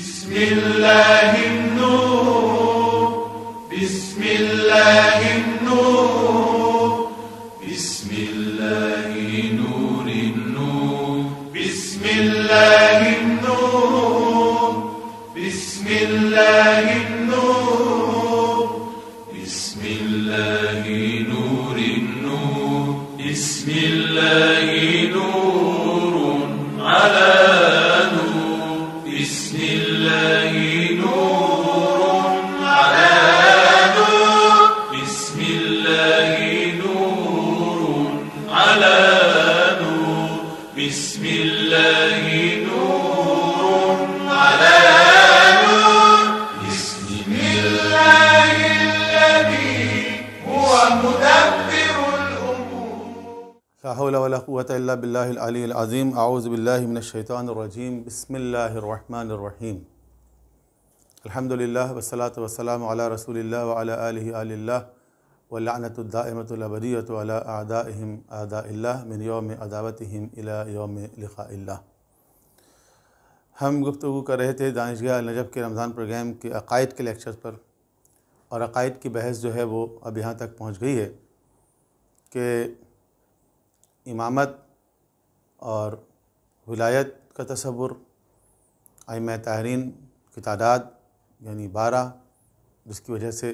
بسم الله النور بسم الله النور بسم الله نور النور بسم الله النور بسم الله النور بسم الله نور النور بسم الله نور على نور بسم الله نور على نور بسم الله نور على نور بسم الله نور على نور بسم الله الذي هو مدبر الأمور. لا حول ولا قوة إلا بالله العلي العظيم. أعوذ بالله من الشيطان الرجيم. بسم الله الرحمن الرحيم. الحمد لله والصلاة والسلام على رسول الله وعلى آله آل الله واللعنة الدائمة الأبدية على أعدائهم أعداء الله من يوم عداوتهم إلى يوم لقاء الله. ہم گفتگو کر رہے تھے دانشگاہ النجف کے رمضان پروگرام کے عقائد کے لیکچر پر، اور عقائد کی بحث جو ہے وہ اب یہاں تک پہنچ گئی ہے کہ امامت اور ولایت کا تصور، ائمہ طاہرین کی تعداد یعنی 12، جس کی وجہ سے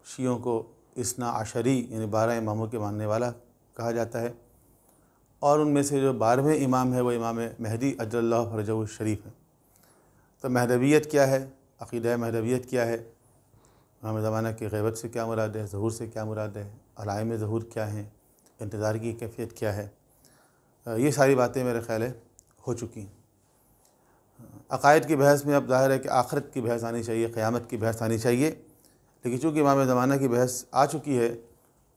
شیعوں کو اثنا عشری یعنی 12 اماموں کے ماننے والا کہا جاتا ہے، اور ان میں سے جو 12ویں امام ہے وہ امام مہدی اجل اللہ فرجہ الشریف ہے. تو مہدویت کیا ہے، عقیدہ مہدویت کیا ہے، امام زمانہ کی غیبت سے کیا مراد ہے، ظہور سے کیا مراد ہے، علائم ظہور کیا ہیں، انتظار کی کیفیت کیا ہے، یہ ساری باتیں میرے خیال ہے ہو چکی ہیں. عقائد کی بحث میں اب ظاہر ہے کہ آخرت کی بحث آنی چاہیے، قیامت کی بحث آنی چاہیے، لیکن چونکہ امام زمانہ کی بحث آ چکی ہے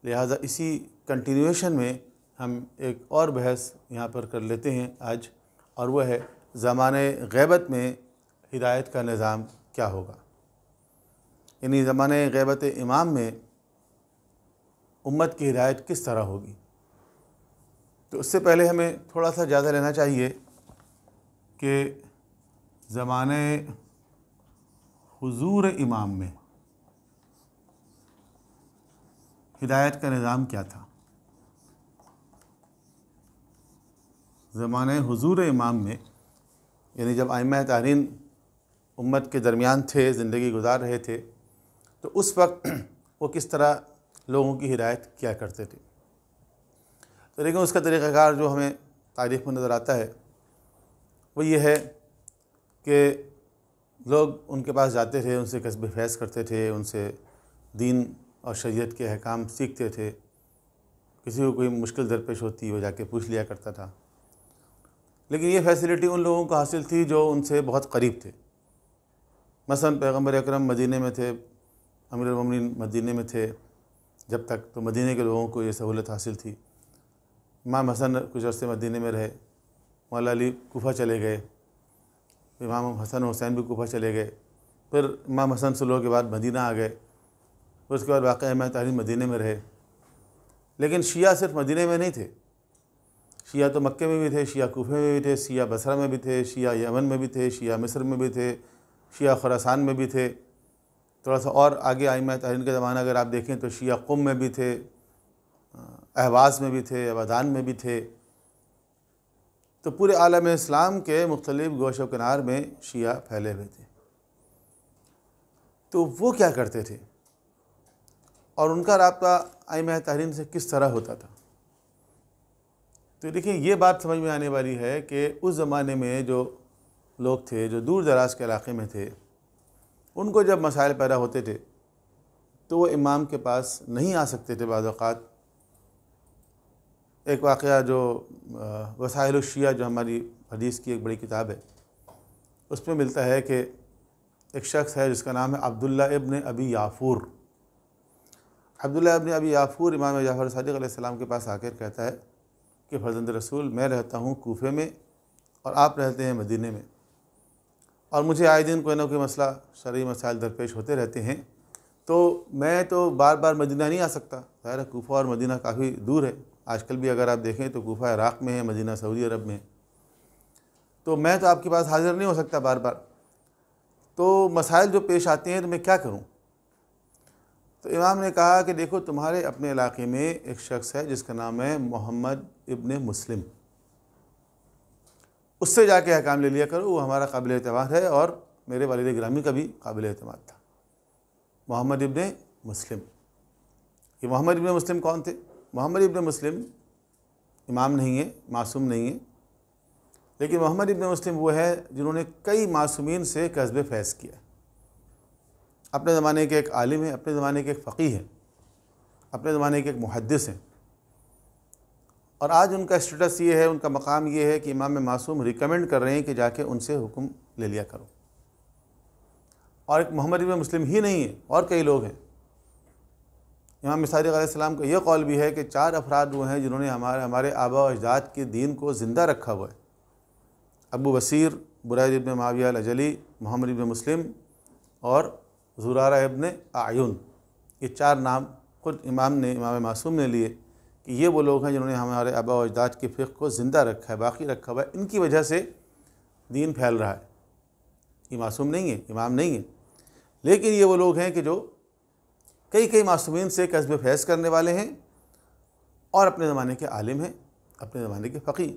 لہٰذا اسی کنٹینیویشن میں ہم ایک اور بحث یہاں پر کر لیتے ہیں آج، اور وہ ہے زمانہ غیبت میں ہدایت کا نظام کیا ہوگا. یعنی زمانہ غیبت امام میں امت کی ہدایت کس طرح ہوگی. تو اس سے پہلے ہمیں تھوڑا سا جائزہ لینا چاہیے کہ زمانہ حضور امام میں ہدایت کا نظام کیا تھا. زمانہ حضور امام میں یعنی جب ائمہ طاہرین امت کے درمیان تھے، زندگی گزار رہے تھے، تو اس وقت وہ کس طرح لوگوں کی ہدایت کیا کرتے تھے. تو لیکن اس کا طریقہ کار جو ہمیں تاریخ میں نظر آتا ہے وہ یہ ہے کہ لوگ ان کے پاس جاتے تھے، ان سے کسب فیض کرتے تھے، ان سے دین اور شریعت کے احکام سیکھتے تھے. کسی کو کوئی مشکل درپیش ہوتی وہ جا کے پوچھ لیا کرتا تھا. لیکن یہ فیسلٹی ان لوگوں کو حاصل تھی جو ان سے بہت قریب تھے. مثلا پیغمبر اکرم مدینہ میں تھے، امیر المومنین مدینہ میں تھے جب تک، تو مدینہ کے لوگوں کو یہ سہولت حاصل تھی. امام حسن کچھ عرصے مدینہ میں رہے، مولا علی کوفہ چلے گئے، امام حسن و حسین بھی کوفہ چلے گئے، پھر امام حسن صلح کے بعد مدینہ آ گئے، پھر اس کے بعد واقع ائمہ طاہرین مدینہ میں رہے. لیکن شیعہ صرف مدینہ میں نہیں تھے، شیعہ تو مکے میں بھی تھے، شیعہ کوفے میں بھی تھے، شیعہ بصرہ میں بھی تھے، شیعہ یمن میں بھی تھے، شیعہ مصر میں بھی تھے، شیعہ خراسان میں بھی تھے. تھوڑا سا اور آگے ائمہ طاہرین کے زمانہ اگر آپ دیکھیں تو شیعہ قم میں بھی تھے، اہواز میں بھی تھے، ابادان میں بھی تھے. تو پورے عالم اسلام کے مختلف گوش و کنار میں شیعہ پھیلے ہوئے تھے. تو وہ کیا کرتے تھے اور ان کا رابطہ ائمہ طاہرین سے کس طرح ہوتا تھا. تو دیکھیں یہ بات سمجھ میں آنے والی ہے کہ اس زمانے میں جو لوگ تھے جو دور دراز کے علاقے میں تھے، ان کو جب مسائل پیدا ہوتے تھے تو وہ امام کے پاس نہیں آ سکتے تھے. بعض اوقات ایک واقعہ جو وسائل الشیعہ جو ہماری حدیث کی ایک بڑی کتاب ہے، اس میں ملتا ہے کہ ایک شخص ہے جس کا نام ہے عبداللہ ابن ابی یافور. عبداللہ ابن ابی یافور امام جعفر صادق علیہ السلام کے پاس آ کر کہتا ہے کہ فرزند رسول، میں رہتا ہوں کوفے میں اور آپ رہتے ہیں مدینہ میں، اور مجھے آئے دن کوئی نہ کوئی مسئلہ شرعی مسائل درپیش ہوتے رہتے ہیں، تو میں تو بار بار مدینہ نہیں آ سکتا. ظاہر ہے کوفہ اور مدینہ کافی دور ہے. آج کل بھی اگر آپ دیکھیں تو کوفہ عراق میں ہے، مدینہ سعودی عرب میں ہے. تو میں تو آپ کے پاس حاضر نہیں ہو سکتا بار بار. تو مسائل جو پیش آتے ہیں تو میں کیا کروں؟ تو امام نے کہا کہ دیکھو تمہارے اپنے علاقے میں ایک شخص ہے جس کا نام ہے محمد ابن مسلم، اس سے جا کے احکام لے لیا کرو، وہ ہمارا قابل اعتماد ہے اور میرے والد گرامی کا بھی قابل اعتماد تھا۔ محمد ابن مسلم، یہ محمد ابن مسلم کون تھے؟ محمد ابن مسلم امام نہیں ہے، معصوم نہیں ہے، لیکن محمد ابن مسلم وہ ہے جنہوں نے کئی معصومین سے کسب فیض کیا۔ اپنے زمانے کے ایک عالم ہیں، اپنے زمانے کے ایک فقیہ ہیں، اپنے زمانے کے ایک محدث ہیں، اور آج ان کا اسٹیٹس یہ ہے، ان کا مقام یہ ہے کہ امام معصوم ریکمینڈ کر رہے ہیں کہ جا کے ان سے حکم لے لیا کرو۔ اور ایک محمد ابن مسلم ہی نہیں ہے، اور کئی لوگ ہیں۔ امام صادق علیہ السلام کا یہ قول بھی ہے کہ 4 افراد وہ ہیں جنہوں نے ہمارے آباء و اجداد کے دین کو زندہ رکھا ہوا ہے: ابو بصیر، برید ابن معاویہ الجلی، محمد ابن مسلم اور زرارہ ابن اعین۔ یہ 4 نام خود امام معصوم نے لیے کہ یہ وہ لوگ ہیں جنہوں نے ہمارے آباء و اجداد کے فقہ کو زندہ رکھا ہے، باقی رکھا ہوا ہے، ان کی وجہ سے دین پھیل رہا ہے۔ یہ معصوم نہیں ہے، امام نہیں ہے، لیکن یہ وہ لوگ ہیں کہ جو کئی معصومین سے کسب فیض کرنے والے ہیں اور اپنے زمانے کے عالم ہیں، اپنے زمانے کے فقیہ۔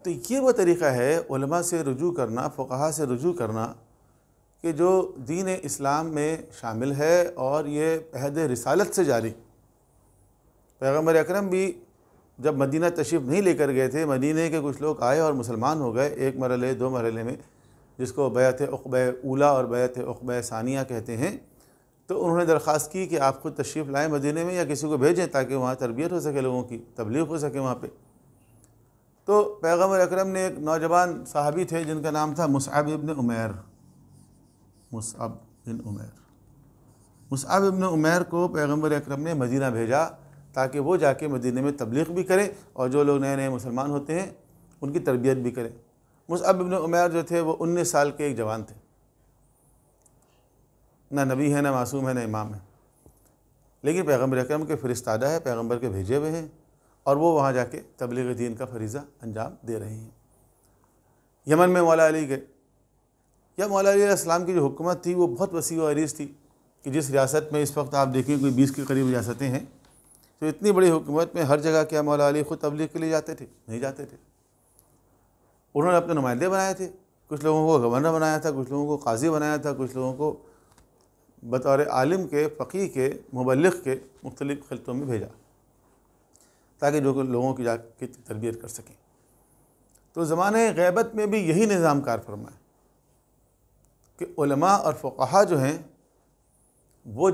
تو یہ وہ طریقہ ہے علماء سے رجوع کرنا، فقہاء سے رجوع کرنا، کہ جو دین اسلام میں شامل ہے اور یہ عہد رسالت سے جاری۔ پیغمبر اکرم بھی جب مدینہ تشریف نہیں لے کر گئے تھے، مدینہ کے کچھ لوگ آئے اور مسلمان ہو گئے، 1 مرحلے 2 مرحلے میں، جس کو بیعت عقبہ اولیٰ اور بیعت عقبہ ثانیہ کہتے ہیں۔ تو انہوں نے درخواست کی کہ آپ خود تشریف لائیں مدینہ میں یا کسی کو بھیجیں تاکہ وہاں تربیت ہو سکے، لوگوں کی تبلیغ ہو سکے وہاں پہ۔ تو پیغمبر اکرم نے ایک نوجوان صحابی تھے جن کا نام تھا مصعب ابن عمیر۔ مصعب ابن عمیر کو پیغمبر اکرم نے مدینہ بھیجا تاکہ وہ جا کے مدینہ میں تبلیغ بھی کریں اور جو لوگ نئے نئے مسلمان ہوتے ہیں ان کی تربیت بھی کریں۔ مصعب ابن عمیر جو تھے وہ 19 سال کے ایک جوان تھے، نہ نبی ہے، نہ معصوم ہے، نہ امام ہے، لیکن پیغمبر اکرم کے فرستادہ ہے، پیغمبر کے بھیجے ہوئے ہیں، اور وہ وہاں جا کے تبلیغ دین کا فریضہ انجام دے رہے ہیں۔ یمن میں مولا علی گئے، یا مولا علی علیہ السلام کی جو حکومت تھی وہ بہت وسیع و عریض تھی کہ جس ریاست میں اس وقت آپ دیکھیں کوئی 20 کے قریب ریاستیں ہیں، تو اتنی بڑی حکومت میں ہر جگہ کیا مولا علی خود تبلیغ کے لیے جاتے تھے؟ نہیں جاتے تھے۔ انہوں نے اپنے نمائندے بنائے تھے، کچھ لوگوں کو گورنر بنایا تھا، کچھ لوگوں کو قاضی بنایا تھا، کچھ لوگوں کو بطور عالم کے، فقیہ کے، مبلغ کے مختلف خلطوں میں بھیجا تاکہ جو لوگوں کی جا کے تربیت کر سکیں۔ تو زمانہ غیبت میں بھی یہی نظام کار فرما ہے کہ علماء اور فقہاء جو ہیں وہ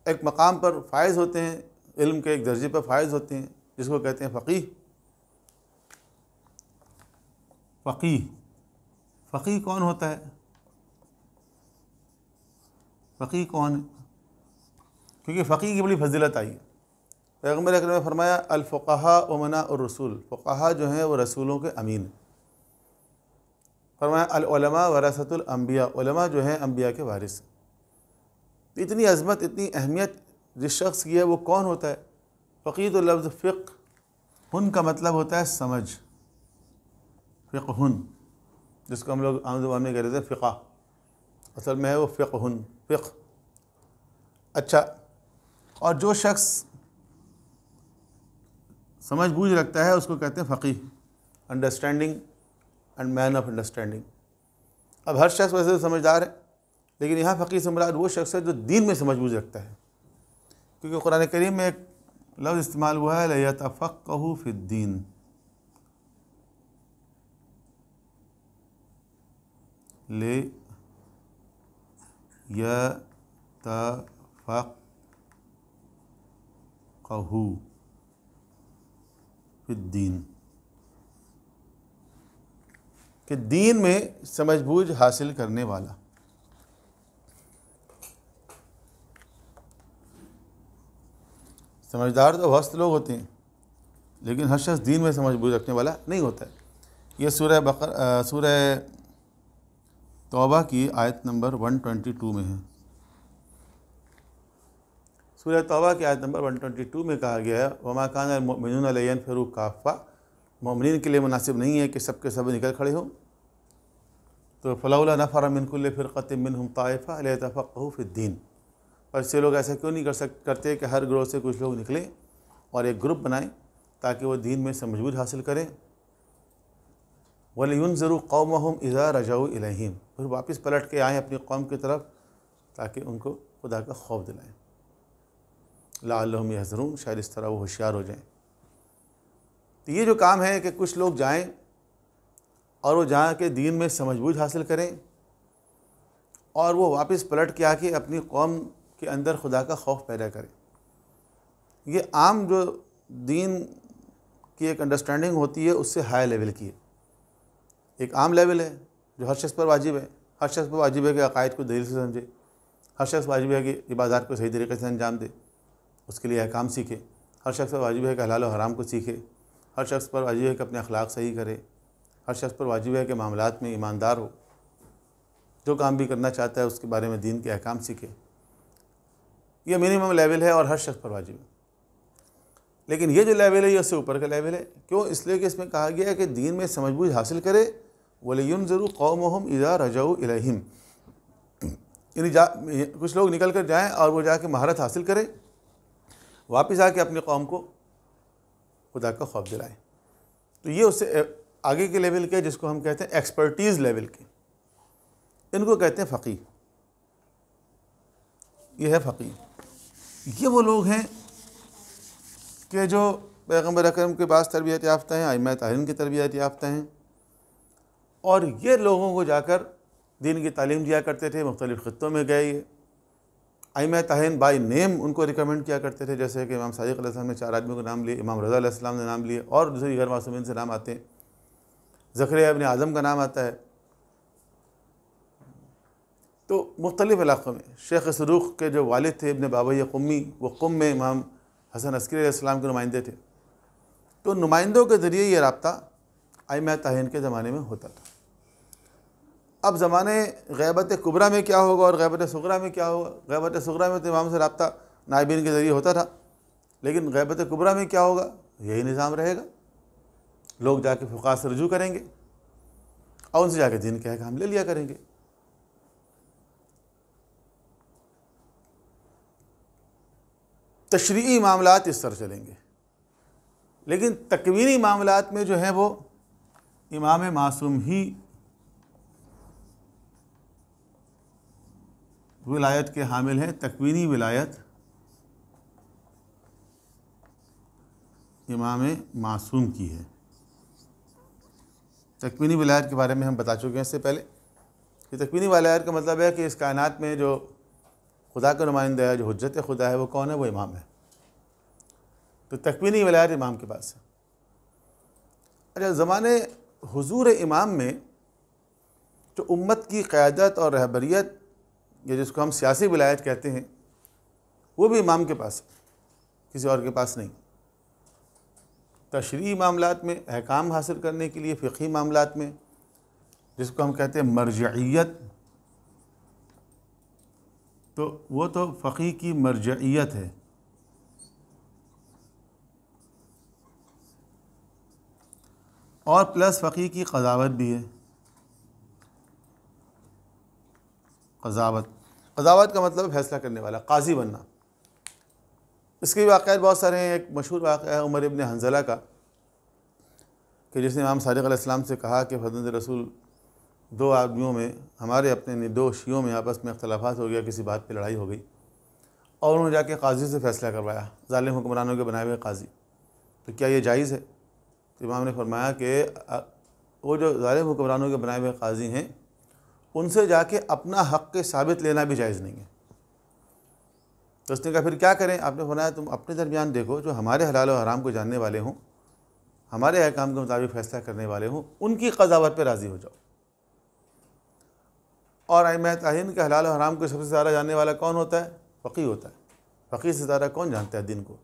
ایک مقام پر فائز ہوتے ہیں، علم کے ایک درجے پر فائز ہوتے ہیں، جس کو کہتے ہیں فقیہ۔ فقیہ کون ہوتا ہے؟ فقیہ کون ہے؟ کیونکہ فقیہ کی بڑی فضیلت آئی ہے۔ پیغمبر اکرم نے فرمایا الفقہاء امناء الرسول، فقہاء جو ہیں وہ رسولوں کے امین ہیں۔ فرمایا العلماء ورثۃ الانبیاء، علماء جو ہیں انبیاء کے وارث ہیں۔ اتنی عظمت، اتنی اہمیت جس شخص کی ہے وہ کون ہوتا ہے؟ فقیہ تو لفظ فقہ کا مطلب ہوتا ہے سمجھ، فقہ، جس کو ہم لوگ عام زبان میں کہتے ہیں فقہ، اصل میں ہے وہ فقہ۔ اچھا، اور جو شخص سمجھ بوجھ رکھتا ہے اس کو کہتے ہیں فقیہ، understanding and man of understanding. اب ہر شخص ویسے سمجھدار ہے، لیکن یہاں فقیہ سے مراد وہ شخص ہے جو دین میں سمجھ بوجھ رکھتا ہے، کیونکہ قرآن کریم میں ایک لفظ استعمال ہوا ہے لَيَتَفَقَّهُ فِي الدِّينِ، لِيَتَفَقَّهُ فِي الدِّينِ، کہ دین میں سمجھ بوجھ حاصل کرنے والا۔ سمجھدار تو بہت سے لوگ ہوتے ہیں، لیکن ہر شخص دین میں سمجھ بوجھ رکھنے والا نہیں ہوتا ہے۔ یہ سورہ توبہ کی آیت نمبر 122 میں ہے۔ سورہ توبہ کی آیت نمبر 122 میں کہا گیا ہے وَمَا كَانَ الْمُؤْمِنُونَ لِيَنْفِرُوا كَافَّةً، مومنین کے لیے مناسب نہیں ہے کہ سب کے سب نکل کھڑے ہوں۔ تو فلولا نفر من کل فرقۃ منہم طائفہ لیتفقہوا فی الدین، اور سے لوگ ایسا کیوں نہیں کرتے کہ ہر گروہ سے کچھ لوگ نکلیں اور ایک گروپ بنائیں تاکہ وہ دین میں سمجھ حاصل کریں۔ وَلِيُنذِرُوا قَوْمَهُمْ إِذَا رَجَعُوا إِلَيْهِمْ، پھر واپس پلٹ کے آئیں اپنی قوم کی طرف تاکہ ان کو خدا کا خوف دلائیں۔ لَعَلَّهُمْ يَحْذَرُونَ، شاید اس طرح وہ ہوشیار ہو جائیں۔ تو یہ جو کام ہے کہ کچھ لوگ جائیں اور وہ جا کے دین میں سمجھ بوجھ حاصل کریں اور وہ واپس پلٹ کے آ کے اپنی قوم کے اندر خدا کا خوف پیدا کریں۔ یہ عام جو دین کی ایک انڈرسٹینڈنگ ہوتی ہے اس سے ہائی لیول کی ہے۔ ایک عام لیول ہے جو ہر شخص پر واجب ہے، ہر شخص پر واجب ہے کہ عقائد کو دلیل سے سمجھے، ہر شخص واجب ہے کہ عبادات کو صحیح طریقے سے انجام دے، اس کے لیے احکام سیکھے، ہر شخص پر واجب ہے کہ حلال و حرام کو سیکھے، ہر شخص پر واجب ہے کہ اپنے اخلاق صحیح کرے، ہر شخص پر واجب ہے کہ معاملات میں ایماندار ہو، جو کام بھی کرنا چاہتا ہے اس کے بارے میں دین کے احکام سیکھے۔ یہ منیمم لیول ہے اور ہر شخص پر واجب ہے۔ لیکن یہ جو لیول ہے یہ اس سے اوپر کا لیول ہے۔ کیوں؟ اس لیے کہ اس میں کہا گیا ہے کہ دین میں سمجھ بوجھ حاصل کرے۔ وَلِيُنذِرُوا قَوْمَهُمْ إِذَا رَجَعُوا إِلَيْهِمْ، یعنی کچھ لوگ نکل کر جائیں اور وہ جا کے مہارت حاصل کریں، واپس آ کے اپنی قوم کو خدا کا خوف دلائیں۔ تو یہ اس سے آگے کے لیول کے جس کو ہم کہتے ہیں ایکسپرٹیز لیول کے، ان کو کہتے ہیں فقیہ۔ یہ ہے فقیہ۔ یہ وہ لوگ ہیں کہ جو پیغمبر اکرم کے پاس تربیت یافتہ ہیں، ائمہ طاہرین کی تربیت یافتہ ہیں، اور یہ لوگوں کو جا کر دین کی تعلیم دیا کرتے تھے۔ مختلف خطوں میں گئے یہ ائمہ طاہرین بائی نیم ان کو ریکمنڈ کیا کرتے تھے، جیسے کہ امام صادق علیہ السلام نے 4 آدمیوں کا نام لیے، امام رضا علیہ السلام نے نام لیے، اور دوسری غیر معصومین سے نام آتے ہیں۔ زکریا ابن اعظم کا نام آتا ہے۔ تو مختلف علاقوں میں شیخ صدوق کے جو والد تھے ابن بابی قمی، وہ قم میں امام حسن عسکری علیہ السلام کے نمائندے تھے۔ تو نمائندوں کے ذریعے یہ رابطہ ائمہ طاہرین کے زمانے میں ہوتا تھا۔ اب زمانے غیبت کبریٰ میں کیا ہوگا اور غیبت صغریٰ میں کیا ہوگا؟ غیبت صغریٰ میں تو امام سے رابطہ نائبین کے ذریعے ہوتا تھا، لیکن غیبت کبریٰ میں کیا ہوگا؟ یہی نظام رہے گا۔ لوگ جا کے فقہاء سے رجوع کریں گے اور ان سے جا کے دین کے احکام لے لیا کریں گے۔ تشریعی معاملات اس طرح چلیں گے، لیکن تکوینی معاملات میں جو ہیں وہ امام معصوم ہی ولایت کے حامل ہیں۔ تکوینی ولایت امام معصوم کی ہے۔ تکوینی ولایت کے بارے میں ہم بتا چکے ہیں اس سے پہلے کہ تکوینی ولایت کا مطلب ہے کہ اس کائنات میں جو خدا کا نمائندہ ہے، جو حجت خدا ہے، وہ کون ہے؟ وہ امام ہے۔ تو تکوینی ولایت امام کے پاس ہے۔ اچھا، زمانے حضور امام میں جو امت کی قیادت اور رہبریت، یا جس کو ہم سیاسی ولایت کہتے ہیں، وہ بھی امام کے پاس ہے، کسی اور کے پاس نہیں۔ تشریعی معاملات میں احکام حاصل کرنے کے لیے، فقہی معاملات میں جس کو ہم کہتے ہیں مرجعیت، تو وہ تو فقیہ کی مرجعیت ہے۔ اور پلس فقیہ کی قضاوت بھی ہے۔ قضاوت کا مطلب فیصلہ کرنے والا، قاضی بننا۔ اس کے واقعات بہت سارے ہیں۔ ایک مشہور واقعہ ہے عمر ابن حنظلہ کا، کہ جس نے امام صادق علیہ السلام سے کہا کہ فرزند رسول، 2 آدمیوں میں، ہمارے اپنے 2 شیعوں میں آپس میں اختلافات ہو گیا، کسی بات پہ لڑائی ہو گئی، اور انہوں نے جا کے قاضی سے فیصلہ کروایا، ظالم حکمرانوں کے بنائے ہوئے قاضی۔ تو کیا یہ جائز ہے؟ تو امام نے فرمایا کہ وہ جو ظالم حکمرانوں کے بنائے ہوئے قاضی ہیں، ان سے جا کے اپنا حق کے ثابت لینا بھی جائز نہیں ہے۔ تو اس نے کہا پھر کیا کریں؟ آپ نے فرمایا تم اپنے درمیان دیکھو، جو ہمارے حلال و حرام کو جاننے والے ہوں، ہمارے احکام کے مطابق فیصلہ کرنے والے ہوں، ان کی قضاوت پہ راضی ہو جاؤ۔ اور ائمہ طاہرین کے حلال و حرام کو سب سے زیادہ جاننے والا کون ہوتا ہے؟ فقیہ ہوتا ہے۔ فقیہ سے زیادہ کون جانتا ہے دین کو؟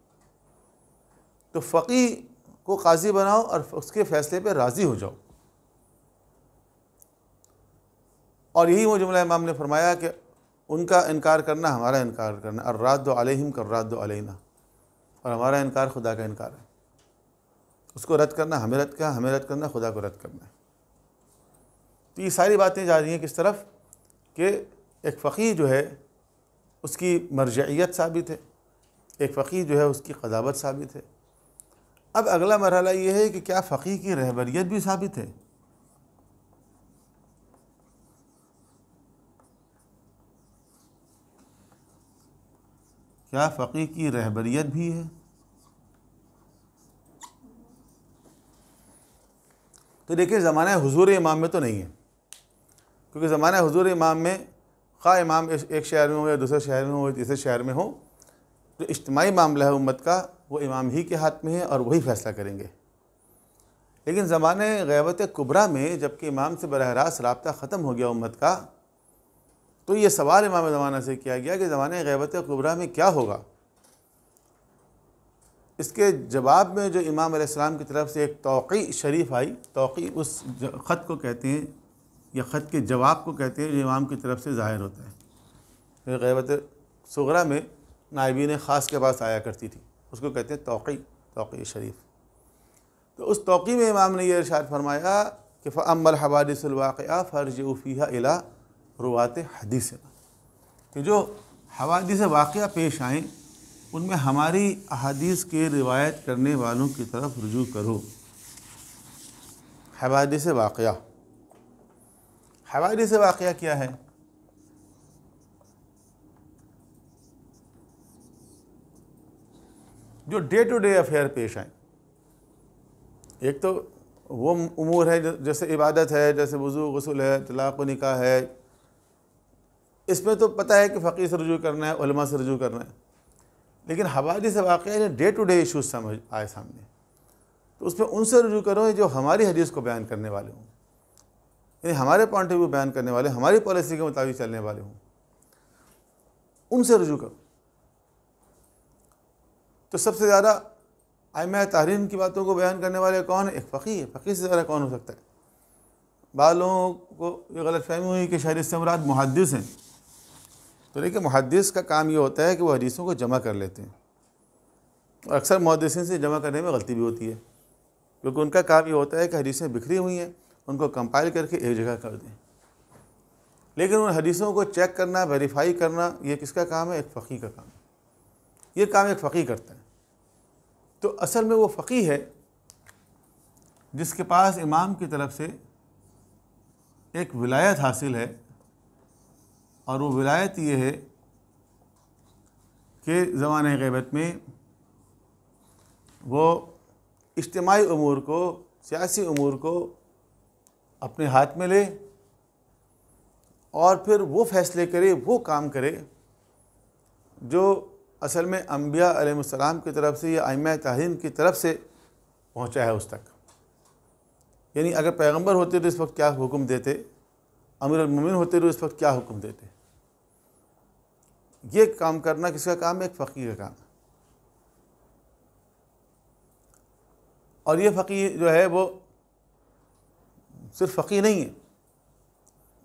تو فقیہ کو قاضی بناؤ اور اس کے فیصلے پہ راضی ہو جاؤ۔ اور یہی وہ جملہ امام نے فرمایا کہ ان کا انکار کرنا ہمارا انکار کرنا، الراد علیہم کالراد علینا، اور ہمارا انکار خدا کا انکار ہے۔ اس کو رد کرنا ہمیں رد کرنا، ہمیں رد کرنا خدا کو رد کرنا ہے۔ تو یہ ساری باتیں جا رہی ہیں کس طرف کہ ایک فقیہ جو ہے اس کی مرجعیت ثابت ہے، ایک فقیہ جو ہے اس کی قضاوت ثابت ہے۔ اب اگلا مرحلہ یہ ہے کہ کیا فقیہ کی رہبریت بھی ثابت ہے؟ کیا فقیہ کی رہبریت بھی ہے؟ تو دیکھیں زمانہ حضور امام میں تو نہیں ہے، کیونکہ زمانہ حضور امام میں خواہ امام ایک شہر میں ہو یا دوسرے شہر میں ہو یا تیسرے شہر میں ہو، جو اجتماعی معاملہ ہے امت کا وہ امام ہی کے ہاتھ میں ہے اور وہی فیصلہ کریں گے۔ لیکن زمانہ غیبت کبریٰ میں جب کہ امام سے براہ راست رابطہ ختم ہو گیا امت کا، تو یہ سوال امام زمانہ سے کیا گیا کہ زمانہ غیبت کبریٰ میں کیا ہوگا؟ اس کے جواب میں جو امام علیہ السلام کی طرف سے ایک توقیع شریف آئی، توقیع اس خط کو کہتے ہیں یا خط کے جواب کو کہتے ہیں جو امام کی طرف سے ظاہر ہوتا ہے۔ غیبت صغریٰ میں نائبین خاص کے پاس آیا کرتی تھی، اس کو کہتے ہیں توقیع شریف۔ تو اس توقیع میں امام نے یہ ارشاد فرمایا کہ فَأَمَّا الْحَوَادِثُ الْوَاقِعَةُ فَارْجِعُوا فِيهَا إِلَىٰ رُوَاةِ حَدِيثِنَا، کہ جو حوادث واقعہ پیش آئیں ان میں ہماری احادیث کے روایت کرنے والوں کی طرف رجوع کرو۔ حوادث واقعہ، حوادث واقعہ کیا ہے؟ جو ڈے ٹو ڈے افیئر پیش آئیں۔ ایک تو وہ امور ہے جیسے عبادت ہے، جیسے وضو غسل ہے، طلاق و نکاح ہے، اس میں تو پتہ ہے کہ فقیہ سے رجوع کرنا ہے، علماء سے رجوع کرنا ہے۔ لیکن حوادث واقعہ ڈے ٹو ڈے ایشوز سمجھ آئے سامنے، تو اس میں ان سے رجوع کرو جو ہماری حدیث کو بیان کرنے والے ہوں، یعنی ہمارے پوائنٹ آف ویو بیان کرنے والے، ہماری پالیسی کے مطابق چلنے والے ہوں، ان سے رجوع کرو۔ تو سب سے زیادہ ائمہ تحریر کی باتوں کو بیان کرنے والے کون ہیں؟ ایک فقیہ ہے۔ فقیہ سے زیادہ کون ہو سکتا ہے؟ بعض لوگوں کو یہ غلط فہمی ہوئی کہ شاید اس سے مراد محدث ہیں، تو دیکھیں محدث کا کام یہ ہوتا ہے کہ وہ حدیثوں کو جمع کر لیتے ہیں، اور اکثر محدثین سے جمع کرنے میں غلطی بھی ہوتی ہے، کیونکہ ان کا کام یہ ہوتا ہے کہ حدیثیں بکھری ہوئی ہیں ان کو کمپائل کر کے ایک جگہ کر دیں، لیکن ان حدیثوں کو چیک کرنا، ویریفائی کرنا، یہ کس کا کام ہے؟ ایک فقیہ کا کام ہے۔ یہ کام ایک فقیہ کرتا ہے۔ تو اصل میں وہ فقیہ ہے جس کے پاس امام کی طرف سے ایک ولایت حاصل ہے، اور وہ ولایت یہ ہے کہ زمانہ غیبت میں وہ اجتماعی امور کو، سیاسی امور کو اپنے ہاتھ میں لے اور پھر وہ فیصلے کرے، وہ کام کرے جو اصل میں انبیاء علیہ السلام کی طرف سے یا ائمہ تحریر کی طرف سے پہنچا ہے اس تک۔ یعنی اگر پیغمبر ہوتے تو اس وقت کیا حکم دیتے، امیر المومنین ہوتے تو اس وقت کیا حکم دیتے۔ یہ کام کرنا کس کا کام ہے؟ ایک فقیہ کا کام ہے۔ اور یہ فقیہ جو ہے وہ صرف فقیہ نہیں ہے،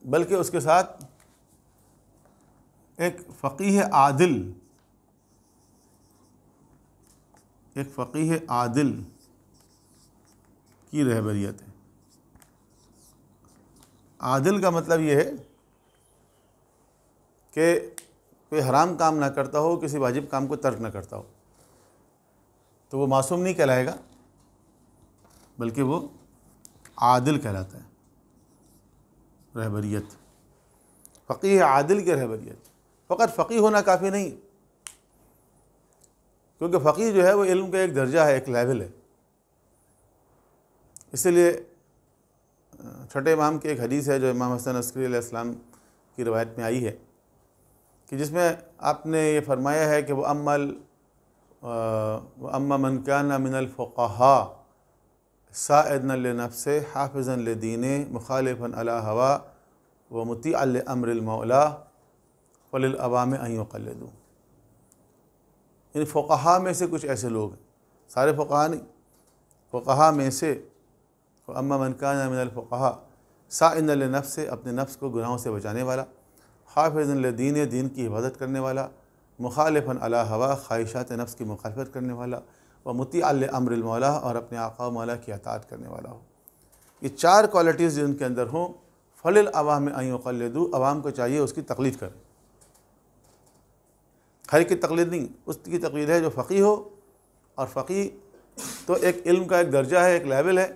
بلکہ اس کے ساتھ ایک فقیہ عادل، ایک فقیہ عادل کی رہبریت ہے۔ عادل کا مطلب یہ ہے کہ کوئی حرام کام نہ کرتا ہو، کسی واجب کام کو ترک نہ کرتا ہو، تو وہ معصوم نہیں کہلائے گا، بلکہ وہ عادل کہلاتا ہے۔ رہبریت، فقیہ عادل کی رہبریت۔ فقط فقیہ ہونا کافی نہیں، کیونکہ فقیہ جو ہے وہ علم کا ایک درجہ ہے، ایک لیول ہے۔ اسی لیے چھٹے امام کی ایک حدیث ہے جو امام حسن عسکری علیہ السلام کی روایت میں آئی ہے، کہ جس میں آپ نے یہ فرمایا ہے کہ وہ اما من کان من الفقہاء سائدنا لنفسہ حافظا لدینہ مخالفا علی ہوا ومطیعا لامر المولا وللعوام ان یقلدوا۔ یعنی فقہاء میں سے کچھ ایسے لوگ ہیں، سارے فقہاء نہیں، فقہاء میں سے اما من کان من الفقہاء سائدنا لنفسہ، اپنے نفس کو گناہوں سے بچانے والا، حافظا لدین، دین کی حفاظت کرنے والا، مخالفا علی ہوا، خواہشات نفس کی مخالفت کرنے والا، ومطیعا لامر المولا، اور اپنے آقا و مولا کی اطاعت کرنے والا ہو۔ یہ چار کوالٹیز جن کے اندر ہوں، فَلِلْعَوَامِ أَن يُقَلِّدُوا، عوام کو چاہیے اس کی تقلید کرے. ہر ایک کی تقلید نہیں، اس کی تقلید ہے جو فقیہ ہو. اور فقیہ تو ایک علم کا ایک درجہ ہے، ایک لیول ہے،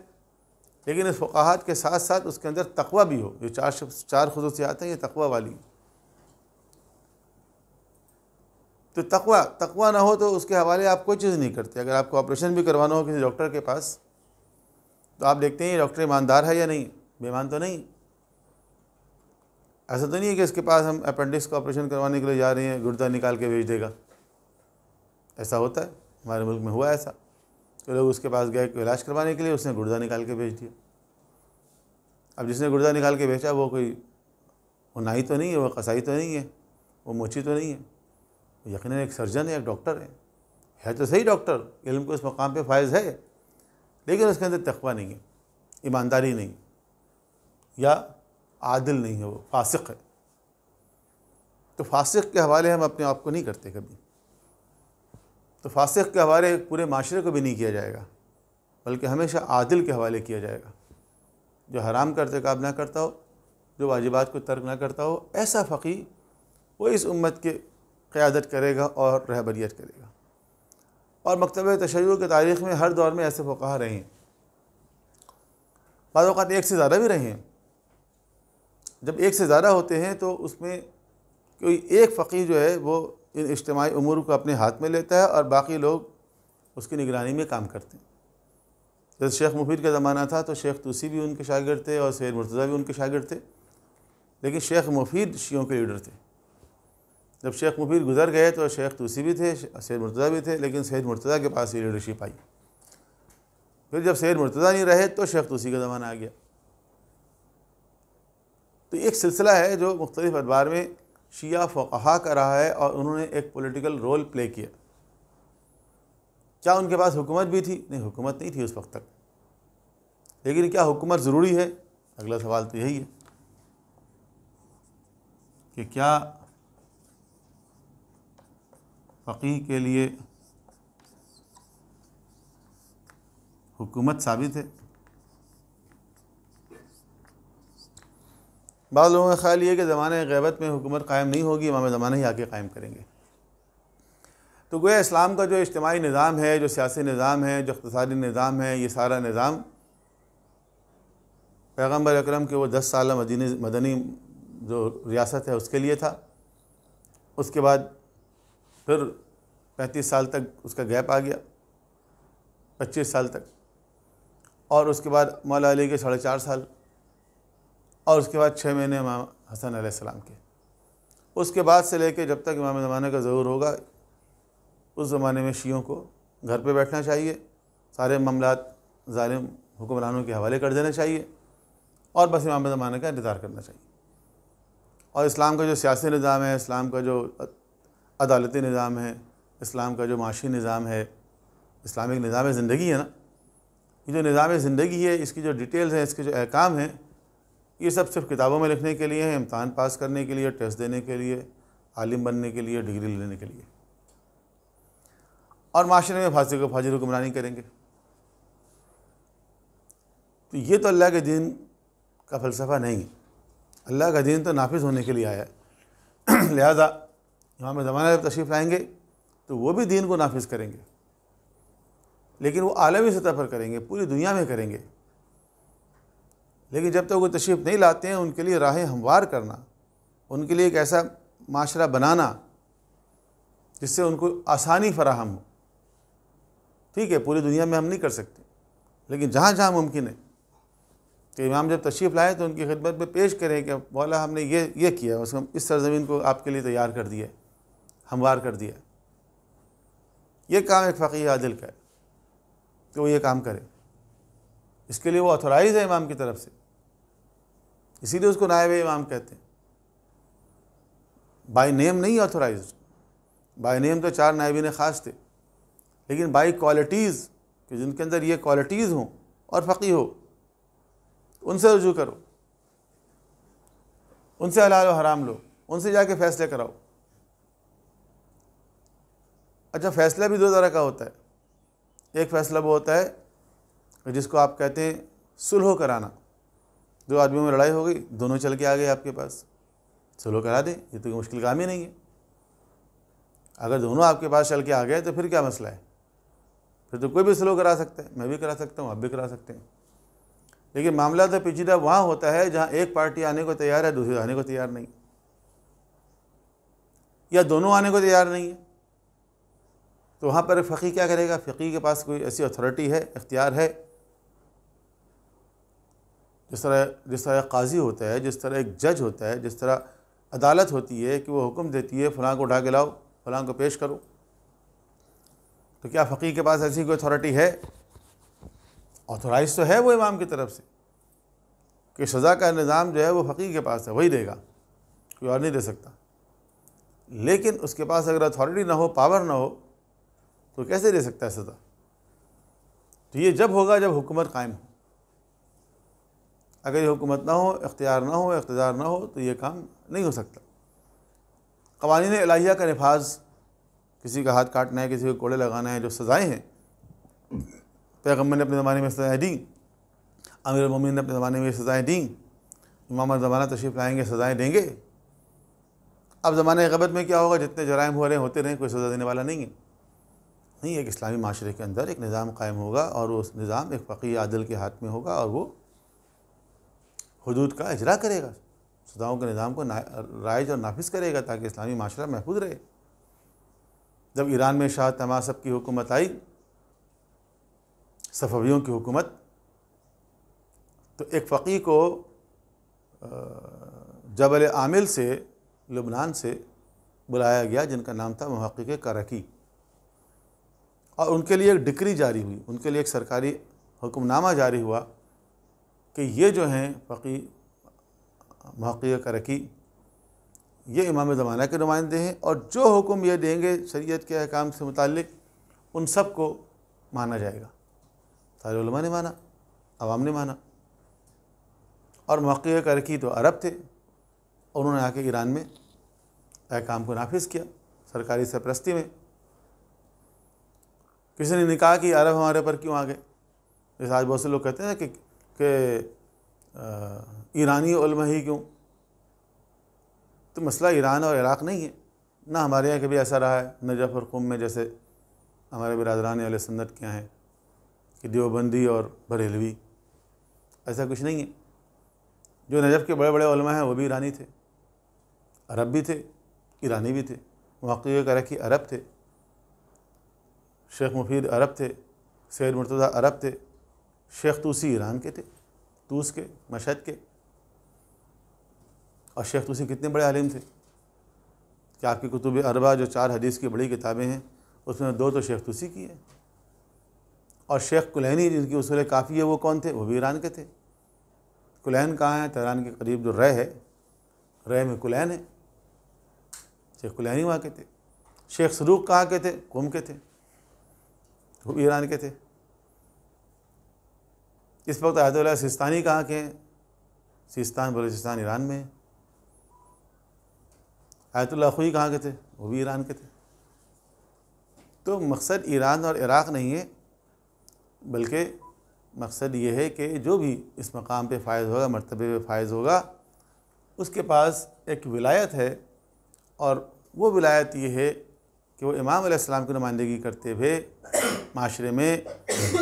لیکن اس فقاہات کے ساتھ ساتھ اس کے اندر تقوی بھی ہو. جو چار خصوصیات ہیں یہ تقوی والی ہیں. تو تقوی نہ ہو تو اس کے حوالے آپ کوئی چیز نہیں کرتے. اگر آپ کو آپریشن بھی کروانا ہو کسی ڈاکٹر کے پاس تو آپ دیکھتے ہیں یہ ڈاکٹر ایماندار ہے یا نہیں، بے ایمان تو نہیں. ایسا تو نہیں ہے کہ اس کے پاس ہم اپینڈکس کو آپریشن کروانے کے لیے جا رہے ہیں گردہ نکال کے بھیج دے گا. ایسا ہوتا ہے، ہمارے ملک میں ہوا ایسا کہ لوگ اس کے پاس گئے علاج کروانے کے لیے، اس نے گردہ نکال کے بھیج دیا. اب جس نے گردہ نکال کے بھیجا وہ کوئی نائی تو نہیں ہے، وہ قصائی تو نہیں ہے، وہ موچی تو نہیں ہے، یقیناً ایک سرجن ہے، ایک ڈاکٹر ہے تو صحیح ڈاکٹر، علم کو اس مقام پہ فائز ہے، لیکن اس کے اندر تقوی نہیں ہے، ایمانداری نہیں، یا عادل نہیں ہے، وہ فاسق ہے. تو فاسق کے حوالے ہم اپنے آپ کو نہیں کرتے کبھی. تو فاسق کے حوالے پورے معاشرے کو بھی نہیں کیا جائے گا، بلکہ ہمیشہ عادل کے حوالے کیا جائے گا. جو حرام کا ارتکاب نہ کرتا ہو، جو واجبات کو ترک نہ کرتا ہو، ایسا فقیہ وہ اس امت کے قیادت کرے گا اور رہبریت کرے گا. اور مکتبہ تشیع کی تاریخ میں ہر دور میں ایسے فقہا رہے ہیں. بعض اوقات ایک سے زیادہ بھی رہے ہیں. جب ایک سے زیادہ ہوتے ہیں تو اس میں کوئی ایک فقیہ جو ہے وہ ان اجتماعی امور کو اپنے ہاتھ میں لیتا ہے اور باقی لوگ اس کی نگرانی میں کام کرتے ہیں. جیسے شیخ مفید کا زمانہ تھا تو شیخ طوسی بھی ان کے شاگرد تھے اور سید مرتضیٰ بھی ان کے شاگرد تھے، لیکن شیخ مفید شیعوں کے لیڈر تھے. جب شیخ مفید گزر گئے تو شیخ طوسی بھی تھے، سید مرتضیٰ بھی تھے، لیکن سید مرتضیٰ کے پاس یہ لیڈرشپ آئی. پھر جب سید مرتضیٰ نہیں رہے تو شیخ طوسی کا زمانہ آ گیا. تو ایک سلسلہ ہے جو مختلف ادوار میں شیعہ فقہا کا رہا ہے اور انہوں نے ایک پولیٹیکل رول پلے کیا. کیا ان کے پاس حکومت بھی تھی؟ نہیں، حکومت نہیں تھی اس وقت تک. لیکن کیا حکومت ضروری ہے؟ اگلا سوال تو یہی ہے کہ کیا فقیہ کے لیے حکومت ثابت ہے؟ بعض لوگوں کا خیال یہ کہ زمانہ غیبت میں حکومت قائم نہیں ہوگی، امام زمانہ ہی آ کے قائم کریں گے. تو گویا اسلام کا جو اجتماعی نظام ہے، جو سیاسی نظام ہے، جو اقتصادی نظام ہے، یہ سارا نظام پیغمبر اکرم کے وہ 10 سالہ مدنی جو ریاست ہے اس کے لیے تھا. اس کے بعد پھر 35 سال تک اس کا گیپ آ گیا، 25 سال تک، اور اس کے بعد مولا علی کے 4.5 سال، اور اس کے بعد 6 مہینے امام حسن علیہ السلام کے. اس کے بعد سے لے کے جب تک امام زمانہ کا ظہور ہوگا، اس زمانے میں شیعوں کو گھر پہ بیٹھنا چاہیے، سارے معاملات ظالم حکمرانوں کے حوالے کر دینا چاہیے، اور بس امام زمانہ کا انتظار کرنا چاہیے. اور اسلام کا جو سیاسی نظام ہے، اسلام کا جو عدالتی نظام ہے، اسلام کا جو معاشی نظام ہے، اسلامک نظام زندگی ہے نا، یہ جو نظام زندگی ہے، اس کی جو ڈیٹیلز ہیں، اس کے جو احکام ہیں، یہ سب صرف کتابوں میں لکھنے کے لیے ہیں، امتحان پاس کرنے کے لیے، ٹیسٹ دینے کے لیے، عالم بننے کے لیے، ڈگری لینے کے لیے، اور معاشرے میں فاسق و فاجر حکمرانی کریں گے. تو یہ تو اللہ کے دین کا فلسفہ نہیں ہے. اللہ کا دین تو نافذ ہونے کے لیے آیا ہے. لہذا امام زمانہ جب تشریف لائیں گے تو وہ بھی دین کو نافذ کریں گے، لیکن وہ عالمی سطح پر کریں گے، پوری دنیا میں کریں گے. لیکن جب تک وہ تشریف نہیں لاتے ہیں، ان کے لیے راہیں ہموار کرنا، ان کے لیے ایک ایسا معاشرہ بنانا جس سے ان کو آسانی فراہم ہو. ٹھیک ہے، پوری دنیا میں ہم نہیں کر سکتے، لیکن جہاں جہاں ممکن ہے کہ امام جب تشریف لائیں تو ان کی خدمت میں پیش کریں کہ مولا ہم نے یہ کیا، اس سرزمین کو آپ کے لیے تیار کر دیا، ہموار کر دیا. یہ کام ایک فقیہ عادل کا ہے کہ وہ یہ کام کرے. اس کے لیے وہ آتھورائز ہے امام کی طرف سے، اسی لیے اس کو نائب امام کہتے ہیں. بائی نیم نہیں آتھورائزڈ. بائی نیم تو 4 نائبین خاص تھے، لیکن بائی کوالٹیز کہ جن کے اندر یہ کوالٹیز ہوں اور فقیہ ہو، ان سے رجوع کرو، ان سے حلال و حرام لو، ان سے جا کے فیصلے کراؤ. اچھا، فیصلہ بھی 2 طرح کا ہوتا ہے. ایک فیصلہ وہ ہوتا ہے جس کو آپ کہتے ہیں صلح کرانا، دو آدمیوں میں لڑائی ہو گئی، دونوں چل کے آ گئے آپ کے پاس، سلو کرا دیں، یہ تو مشکل کام ہی نہیں ہے۔ اگر دونوں آپ کے پاس چل کے آ گئے تو پھر کیا مسئلہ ہے؟ پھر تو کوئی بھی سلو کرا سکتا ہے، میں بھی کرا سکتا ہوں، آپ بھی کرا سکتے ہیں۔ لیکن معاملہ تو پیچیدہ وہاں ہوتا ہے جہاں ایک پارٹی آنے کو تیار ہے، دوسری آنے کو تیار نہیں، یا دونوں آنے کو تیار نہیں ہے، تو وہاں پر فقیہ کیا کرے گا؟ فقیہ کے پاس کوئی ایسی اتھارٹی ہے، اختیار ہے، جس طرح قاضی ہوتا ہے، جس طرح ایک جج ہوتا ہے، جس طرح عدالت ہوتی ہے کہ وہ حکم دیتی ہے فلاں کو اٹھا کے لاؤ، فلاں کو پیش کرو، تو کیا فقیہ کے پاس ایسی کوئی اتھارٹی ہے؟ آتھورائز تو ہے وہ امام کی طرف سے کہ سزا کا نظام جو ہے وہ فقیہ کے پاس ہے، وہی دے گا، کوئی اور نہیں دے سکتا۔ لیکن اس کے پاس اگر اتھارٹی نہ ہو، پاور نہ ہو، تو کیسے دے سکتا ہے سزا؟ تو یہ جب ہوگا جب حکومت قائم ہو۔ اگر یہ حکومت نہ ہو، اختیار نہ ہو، اقتدار نہ ہو، تو یہ کام نہیں ہو سکتا۔ قوانین الہیہ کا نفاذ، کسی کا ہاتھ کاٹنا ہے، کسی کو کوڑے لگانا ہے، جو سزائیں ہیں، پیغمبر نے اپنے زمانے میں سزائیں دیں، امیر المومنین نے اپنے زمانے میں سزائیں دیں، امام زمانہ تشریف لائیں گے، سزائیں دیں گے۔ اب زمانہ غیبت میں کیا ہوگا؟ جتنے جرائم ہو رہے ہیں ہوتے رہیں، کوئی سزا دینے والا نہیں ہے۔ نہیں، ایک اسلامی معاشرے کے اندر ایک نظام قائم ہوگا، اور وہ نظام ایک فقیہ عادل کے ہاتھ میں ہوگا، اور وہ حدود کا اجرا کرے گا، سزاؤں کے نظام کو رائج اور نافذ کرے گا، تاکہ اسلامی معاشرہ محفوظ رہے۔ جب ایران میں شاہ طہماسپ کی حکومت آئی، صفویوں کی حکومت، تو ایک فقیہ کو جبل عامل سے، لبنان سے بلایا گیا، جن کا نام تھا محقق کرکی، اور ان کے لیے ایک ڈکری جاری ہوئی، ان کے لیے ایک سرکاری حکم نامہ جاری ہوا کہ یہ جو ہیں فقیہ محقق کرکی، یہ امام زمانہ کے نمائندے ہیں، اور جو حکم یہ دیں گے شریعت کے احکام سے متعلق، ان سب کو مانا جائے گا۔ سارے علماء نے مانا، عوام نے مانا، اور محقق کرکی تو عرب تھے، انہوں نے آ کے ایران میں احکام کو نافذ کیا سرکاری سرپرستی میں۔ کسی نے کہا کہ عرب ہمارے پر کیوں آ گئے؟ جیسے آج بہت سے لوگ کہتے ہیں کہ ایرانی علماء ہی کیوں؟ تو مسئلہ ایران اور عراق نہیں ہے، نہ ہمارے یہاں کبھی ایسا رہا ہے نجف اور قم میں، جیسے ہمارے برادران اہل سنت کیا ہیں کہ دیوبندی اور بریلوی، ایسا کچھ نہیں ہے۔ جو نجف کے بڑے بڑے علماء ہیں وہ بھی ایرانی تھے، عرب بھی تھے، ایرانی بھی تھے۔ محقق کرکی عرب تھے، شیخ مفید عرب تھے، سید مرتضیٰ عرب تھے، شیخ طوسی ایران کے تھے، طوس کے، مشہد کے۔ اور شیخ طوسی کتنے بڑے عالم تھے کہ آپ کی کتب اربع جو 4 حدیث کی بڑی کتابیں ہیں، اس میں 2 تو شیخ طوسی کی ہیں۔ اور شیخ کلینی جن کی اصول کافی ہے، وہ کون تھے؟ وہ بھی ایران کے تھے۔ کلین کہاں ہے؟ تہران کے قریب جو رے ہے، رے میں کلین ہے، شیخ کلینی وہاں کے تھے۔ شیخ صدوق کہاں کے تھے؟ قم کے تھے، وہ بھی ایران کے تھے۔ اس وقت آیت اللہ سیستانی کہاں کے ہیں؟ سیستان بلوچستان ایران میں ہے۔ آیت اللہ خوئی کہاں کے تھے؟ وہ بھی ایران کے تھے۔ تو مقصد ایران اور عراق نہیں ہے، بلکہ مقصد یہ ہے کہ جو بھی اس مقام پہ فائز ہوگا، مرتبے پہ فائز ہوگا، اس کے پاس ایک ولایت ہے، اور وہ ولایت یہ ہے کہ وہ امام علیہ السلام کی نمائندگی کرتے ہوئے معاشرے میں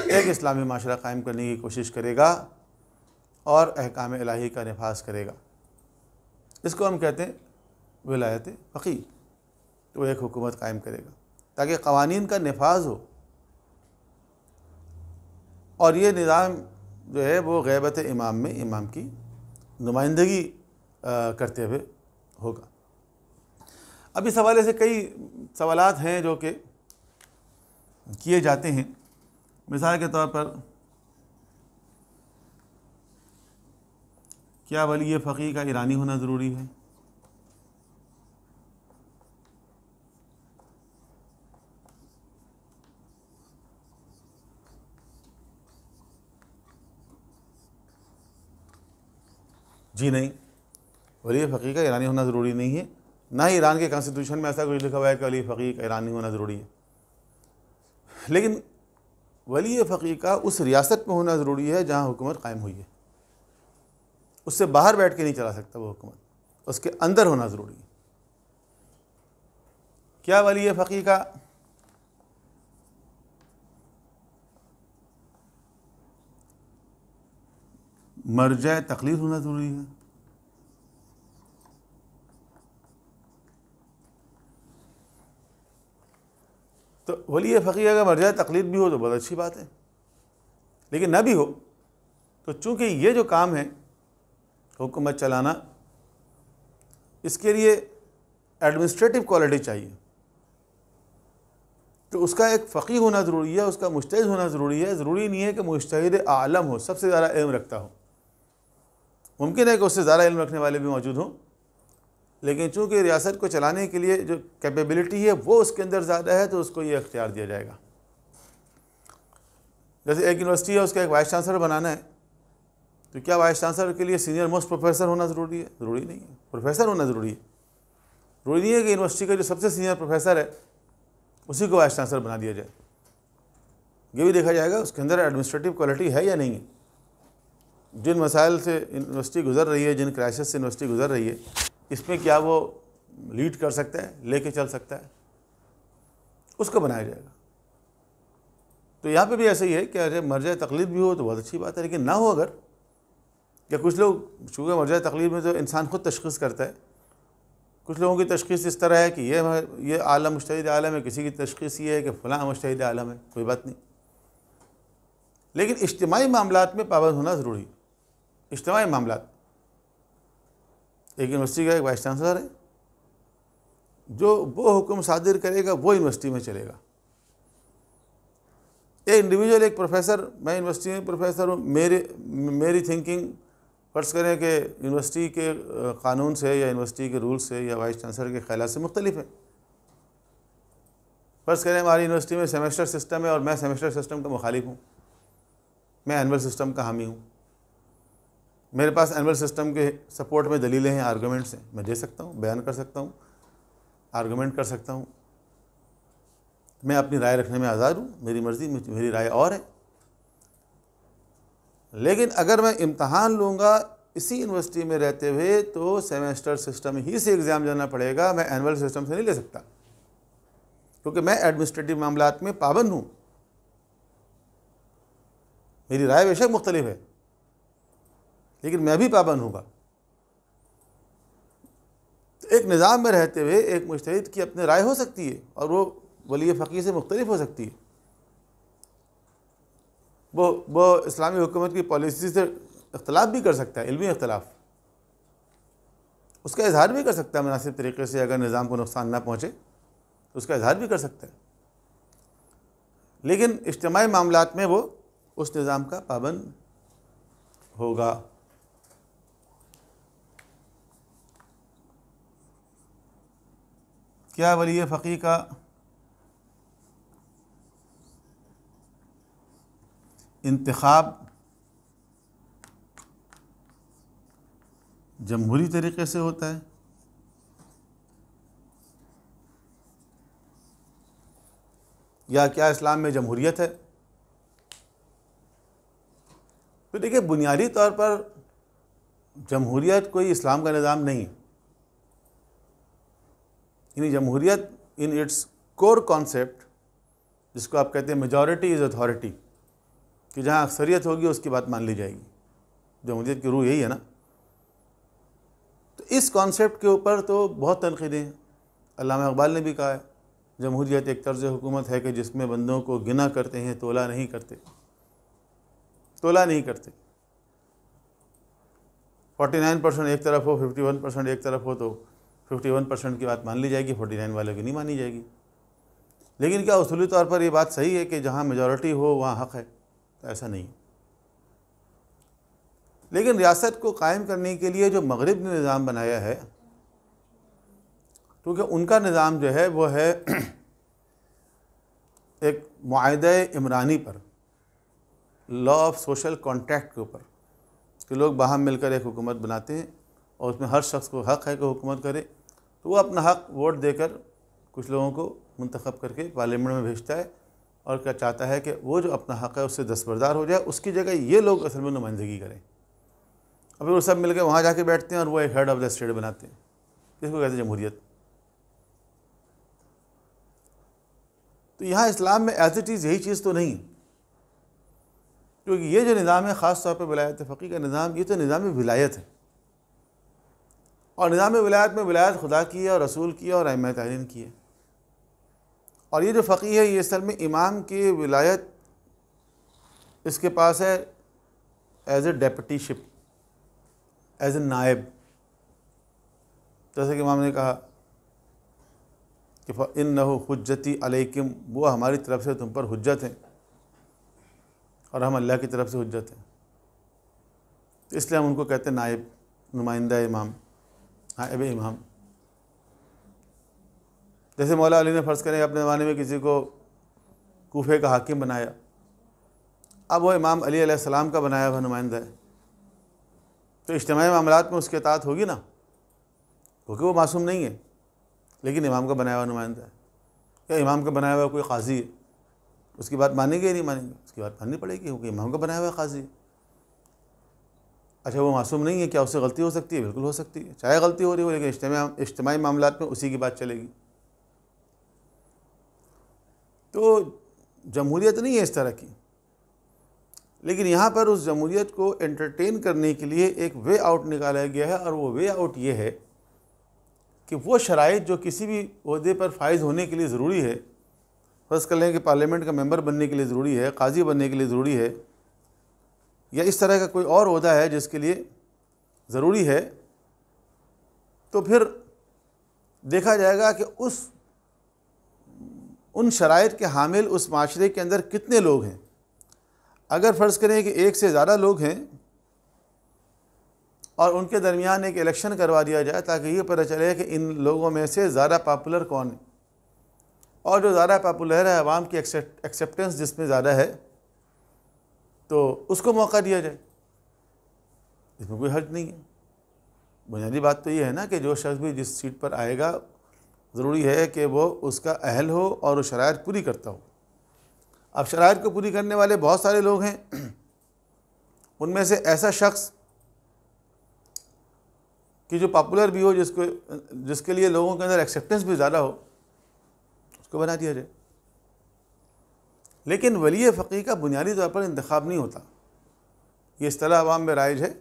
ایک اسلامی معاشرہ قائم کرنے کی کوشش کرے گا، اور احکام الہی کا نفاذ کرے گا۔ اس کو ہم کہتے ہیں ولایت فقیہ۔ تو وہ ایک حکومت قائم کرے گا تاکہ قوانین کا نفاذ ہو، اور یہ نظام جو ہے وہ غیبت امام میں امام کی نمائندگی کرتے ہوئے ہوگا۔ اب اس حوالے سے کئی سوالات ہیں جو کہ کیے جاتے ہیں۔ مثال کے طور پر، کیا ولی فقیہ کا ایرانی ہونا ضروری ہے؟ جی نہیں، ولی فقیہ کا ایرانی ہونا ضروری نہیں ہے، نہ ہی ایران کے کانسٹیٹیوشن میں ایسا کچھ لکھا ہوا ہے کہ ولی فقیہ کا ایرانی ہونا ضروری ہے۔ لیکن ولی فقیہ کا اس ریاست میں ہونا ضروری ہے جہاں حکومت قائم ہوئی ہے۔ اس سے باہر بیٹھ کے نہیں چلا سکتا وہ حکومت، اس کے اندر ہونا ضروری ہے۔ کیا ولی فقیہ کا مرجع تقلید ہونا ضروری ہے؟ تو ولی فقیہ کا مرجع تقلید بھی ہو تو بہت اچھی بات ہے، لیکن نہ بھی ہو تو چونکہ یہ جو کام ہے حکومت چلانا، اس کے لیے ایڈمنسٹریٹو کوالٹی چاہیے، تو اس کا ایک فقیہ ہونا ضروری ہے، اس کا مجتہد ہونا ضروری ہے۔ ضروری نہیں ہے کہ مجتہد عالم ہو، سب سے زیادہ علم رکھتا ہو، ممکن ہے کہ اس سے زیادہ علم رکھنے والے بھی موجود ہوں، لیکن چونکہ ریاست کو چلانے کے لیے جو کیپیبلٹی ہے وہ اس کے اندر زیادہ ہے تو اس کو یہ اختیار دیا جائے گا۔ جیسے ایک یونیورسٹی ہے، اس کا ایک وائس چانسلر بنانا ہے، تو کیا وائس چانسلر کے لیے سینئر موسٹ پروفیسر ہونا ضروری ہے؟ ضروری نہیں ہے، پروفیسر ہونا ضروری ہے۔ ضروری نہیں ہے کہ یونیورسٹی کا جو سب سے سینئر پروفیسر ہے اسی کو وائس چانسلر بنا دیا جائے۔ یہ بھی دیکھا جائے گا اس کے اندر ایڈمنسٹریٹو کوالٹی ہے یا نہیں ہے، جن مسائل سے یونیورسٹی گزر رہی ہے، جن کرائسس سے یونیورسٹی گزر رہی ہے، اس میں کیا وہ لیڈ کر سکتا ہے، لے کے چل سکتا ہے، اس کو بنایا جائے گا۔ تو یہاں پہ بھی ایسا ہی ہے کہ اگر مرجع تقلید بھی ہو تو بہت اچھی بات ہے، لیکن نہ ہو اگر، یا کچھ لوگ چونکہ مرجع تقلید میں تو انسان خود تشخیص کرتا ہے، کچھ لوگوں کی تشخیص اس طرح ہے کہ یہ عالم مجتہد عالم ہے، کسی کی تشخیص یہ ہے کہ فلاں مجتہد عالم ہے، کوئی بات نہیں، لیکن اجتماعی معاملات میں پابند ہونا ضروری ہے۔ اجتماعی معاملات، ایک یونیورسٹی کا ایک وائس چانسلر ہے، جو وہ حکم صادر کرے گا وہ یونیورسٹی میں چلے گا۔ ایک انڈیویجول، ایک پروفیسر، میں یونیورسٹی میں پروفیسر ہوں، میری تھنکنگ فرض کریں کہ یونیورسٹی کے قانون سے یا یونیورسٹی کے رول سے یا وائس چانسلر کے خیالات سے مختلف ہے۔ فرض کریں ہماری یونیورسٹی میں سیمسٹر سسٹم ہے اور میں سیمسٹر سسٹم کا مخالف ہوں، میں اینول سسٹم کا حامی ہوں، میرے پاس اینول سسٹم کے سپورٹ میں دلیلیں ہیں، آرگومنٹس ہیں، میں دے سکتا ہوں، بیان کر سکتا ہوں، آرگومنٹ کر سکتا ہوں، میں اپنی رائے رکھنے میں آزاد ہوں، میری مرضی، میری رائے اور ہے۔ لیکن اگر میں امتحان لوں گا اسی یونیورسٹی میں رہتے ہوئے تو سیمسٹر سسٹم ہی سے ایگزام دینا پڑے گا، میں اینول سسٹم سے نہیں لے سکتا، کیونکہ میں ایڈمنسٹریٹو معاملات میں پابند ہوں، میری رائے بے شک مختلف ہے لیکن میں بھی پابند ہوں گا۔ تو ایک نظام میں رہتے ہوئے ایک مجتہد کی اپنی رائے ہو سکتی ہے اور وہ ولی فقیہ سے مختلف ہو سکتی ہے، وہ اسلامی حکومت کی پالیسی سے اختلاف بھی کر سکتا ہے، علمی اختلاف، اس کا اظہار بھی کر سکتا ہے مناسب طریقے سے، اگر نظام کو نقصان نہ پہنچے تو اس کا اظہار بھی کر سکتا ہے، لیکن اجتماعی معاملات میں وہ اس نظام کا پابند ہوگا۔ کیا ولی فقیہ کا انتخاب جمہوری طریقے سے ہوتا ہے؟ یا کیا اسلام میں جمہوریت ہے؟ تو دیکھیے، بنیادی طور پر جمہوریت کوئی اسلام کا نظام نہیں ہے، یعنی جمہوریت ان اٹس کور کانسیپٹ، جس کو آپ کہتے ہیں میجورٹی از اتھارٹی، کہ جہاں اکثریت ہوگی اس کی بات مان لی جائے گی، جمہوریت کی روح یہی ہے نا۔ تو اس کانسیپٹ کے اوپر تو بہت تنقیدیں ہیں، علامہ اقبال نے بھی کہا ہے جمہوریت ایک طرز حکومت ہے کہ جس میں بندوں کو گنا کرتے ہیں، تولا نہیں کرتے، تولا نہیں کرتے، 49% ایک طرف ہو، 51% ایک طرف ہو تو 51% کی بات مان لی جائے گی، 49 والوں کی نہیں مانی جائے گی۔ لیکن کیا اصولی طور پر یہ بات صحیح ہے کہ جہاں میجورٹی ہو وہاں حق ہے؟ تو ایسا نہیں۔ لیکن ریاست کو قائم کرنے کے لیے جو مغرب نے نظام بنایا ہے، کیونکہ ان کا نظام جو ہے وہ ہے ایک معاہدہ عمرانی پر، لا آف سوشل کانٹیکٹ کے اوپر، کہ لوگ باہم مل کر ایک حکومت بناتے ہیں اور اس میں ہر شخص کو حق ہے کہ حکومت کرے، تو وہ اپنا حق ووٹ دے کر کچھ لوگوں کو منتخب کر کے پارلیمنٹ میں بھیجتا ہے، اور کیا چاہتا ہے کہ وہ جو اپنا حق ہے اس سے دستبردار ہو جائے، اس کی جگہ یہ لوگ اصل میں نمائندگی کریں، اور پھر وہ سب مل کے وہاں جا کے بیٹھتے ہیں اور وہ ایک ہیڈ آف دا اسٹیٹ بناتے ہیں. اس کو کہتے ہیں جمہوریت. تو یہاں اسلام میں ایز اٹ از یہی چیز تو نہیں، کیونکہ یہ جو نظام ہے خاص طور پہ ولایت فقیہ کا نظام، یہ تو نظام ولایت ہے. اور نظام ولایت میں ولایت خدا کی ہے اور رسول کی ہے اور ائمہ تعین کی ہے. اور یہ جو فقیہ ہے یہ اصل میں امام کی ولایت اس کے پاس ہے as a deputy ship, as a نائب. جیسے کہ امام نے کہا کہ فَإِنَّهُ حُجَّتِي عَلَيْكُمْ، وہ ہماری طرف سے تم پر حجت ہیں اور ہم اللہ کی طرف سے حجت ہیں. اس لیے ہم ان کو کہتے ہیں نائب، نمائندہ امام، نائب امام. جیسے مولا علی نے فرض کریں اپنے زمانے میں کسی کو کوفے کا حاکم بنایا، اب وہ امام علی علیہ السلام کا بنایا ہوا نمائندہ ہے، تو اجتماعی معاملات میں اس کی اطاعت ہوگی نا، کیونکہ وہ معصوم نہیں ہے لیکن امام کا بنایا ہوا نمائندہ ہے. یا امام کا بنایا ہوا کوئی قاضی ہے، اس کی بات مانیں گے یا نہیں مانیں گے؟ اس کی بات ماننی پڑے گی کیونکہ امام کا بنایا ہوا قاضی ہے. اچھا وہ معصوم نہیں ہے، کیا اس سے غلطی ہو سکتی ہے؟ بالکل ہو سکتی ہے، چاہے غلطی ہو رہی ہو، لیکن اجتماعی معاملات میں اسی کی بات چلے گی. تو جمہوریت نہیں ہے اس طرح کی، لیکن یہاں پر اس جمہوریت کو انٹرٹین کرنے کے لیے ایک وے آؤٹ نکالا گیا ہے، اور وہ وے آؤٹ یہ ہے کہ وہ شرائط جو کسی بھی عہدے پر فائز ہونے کے لیے ضروری ہے، فرض کر لیں کہ پارلیمنٹ کا ممبر بننے کے لیے ضروری ہے، قاضی بننے کے لیے ضروری ہے، یا اس طرح کا کوئی اور عہدہ ہے جس کے لیے ضروری ہے، تو پھر دیکھا جائے گا کہ ان شرائط کے حامل اس معاشرے کے اندر کتنے لوگ ہیں. اگر فرض کریں کہ ایک سے زیادہ لوگ ہیں اور ان کے درمیان ایک الیکشن کروا دیا جائے تاکہ یہ پتہ چلے کہ ان لوگوں میں سے زیادہ پاپولر کون ہے، اور جو زیادہ پاپولر ہے، عوام کی ایکسیپٹنس جس میں زیادہ ہے، تو اس کو موقع دیا جائے. اس میں کوئی حرج نہیں ہے. بنیادی بات تو یہ ہے نا کہ جو شخص بھی جس سیٹ پر آئے گا ضروری ہے کہ وہ اس کا اہل ہو اور وہ شرائط پوری کرتا ہو. اب شرائط کو پوری کرنے والے بہت سارے لوگ ہیں، ان میں سے ایسا شخص کہ جو پاپولر بھی ہو، جس کے لیے لوگوں کے اندر ایکسیپٹنس بھی زیادہ ہو، اس کو بنا دیا جائے. لیکن ولی فقیہ کا بنیادی طور پر انتخاب نہیں ہوتا. یہ اصطلاح عوام میں رائج ہے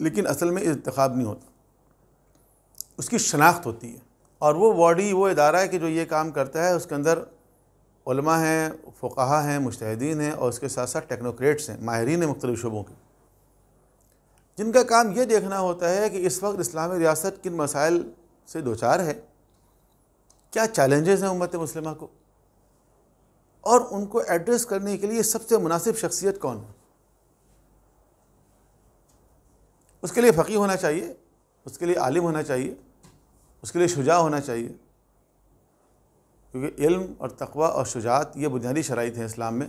لیکن اصل میں انتخاب نہیں ہوتا، اس کی شناخت ہوتی ہے. اور وہ باڈی، وہ ادارہ ہے کہ جو یہ کام کرتا ہے، اس کے اندر علماء ہیں، فقہا ہیں، مجتہدین ہیں، اور اس کے ساتھ ساتھ ٹیکنوکریٹس ہیں، ماہرین ہیں مختلف شعبوں کے، جن کا کام یہ دیکھنا ہوتا ہے کہ اس وقت اسلامی ریاست کن مسائل سے دوچار ہے، کیا چیلنجز ہیں امت مسلمہ کو، اور ان کو ایڈریس کرنے کے لیے سب سے مناسب شخصیت کون ہے. اس کے لیے فقیہ ہونا چاہیے، اس کے لیے عالم ہونا چاہیے، اس کے لیے شجاع ہونا چاہیے، کیونکہ علم اور تقوی اور شجاعت یہ بنیادی شرائط ہیں اسلام میں